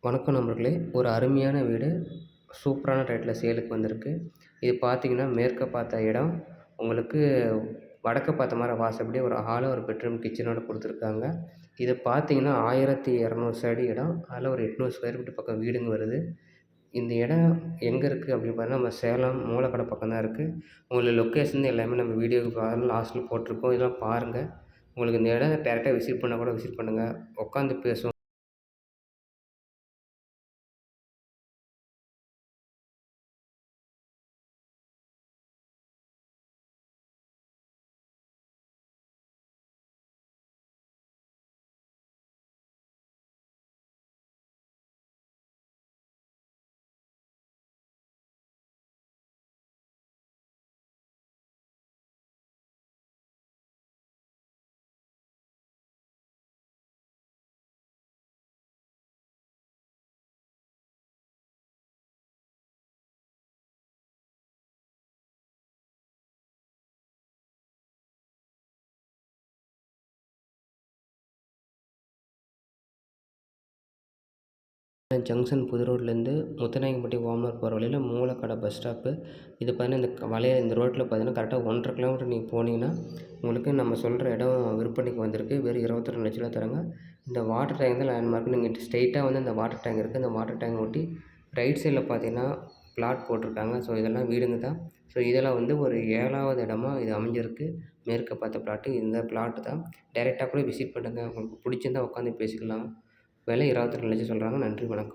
வணக்கம் நண்பர்களே! ஒரு அருமையான வீடு சூப்பரான ரேட்ல சேலுக்கு வந்திருக்கு. இது பார்த்தீங்கன்னா, மேற்க பார்த்த இடம். உங்களுக்கு வடக்க பார்த்த மாரி வாசப்படி ஒரு ஹாலு, ஒரு பெட்ரூம், கிச்சனோட குடுத்துருக்காங்க. இது பார்த்தீங்கன்னா, 1200 சதுர இடம். அதில ஒரு 800 ஸ்கொயர் ஃபீட் பக்கம் வீடுங்க வருது. இந்த இடம் எங்க இருக்கு அப்படின்னு பார்த்தீங்கன்னா, நம்ம சேலம் மூலக்கடை பக்கம் தான் இருக்கு. உங்களுக்கு லொக்கேஷன் எல்லாமே நம்ம வீடியோக்கு லாஸ்ட்ல போட்டிருக்கோம். இதெல்லாம் பாருங்க. உங்களுக்கு இந்த இடம் டைரக்ட்டா விசிட் பண்ணா கூட விசிட் பண்ணுங்க. உட்காந்து பேசுவோம். ஜங்ஷன் புது ரோட்லேருந்து முத்துநாயக்கன்பட்டி ஓமலூர் போகிற வழியில மூலக்கடை பஸ் ஸ்டாப்பு. இது பார்த்தீங்கன்னா, இந்த ரோட்ல பார்த்தீங்கன்னா, கரெக்டாக 1 1/2 கிலோமீட்டர் நீங்க போனீங்கன்னா, உங்களுக்கு நம்ம சொல்கிற இடம் விற்பனைக்கு வந்திருக்கு. வெறும் 22,00,000 தராங்க. இந்த வாட்டர் டேங்க் தான் லேண்ட்மார்க். நீங்க ஸ்ட்ரெயிட்டா வந்து இந்த வாட்டர் டேங்க் இருக்கு. இந்த வாட்டர் டேங்க் ஒட்டி ரைட் சைட்ல பார்த்தீங்கன்னா, பிளாட் போட்டிருக்காங்க. ஸோ, இதெல்லாம் வீடுங்க தான். ஸோ, இதெல்லாம் வந்து ஒரு 7வது இடமா இது அமைஞ்சிருக்கு. மேற்க பார்த்த பிளாட்டு. இந்த பிளாட்டு தான். டைரக்ட்டா கூட விசிட் பண்ணுங்க. உங்களுக்கு பிடிச்சிருந்தா உட்காந்து பேசிக்கலாம். விலை 22,00,000 சொல்கிறாங்க. நன்றி, வணக்கம்.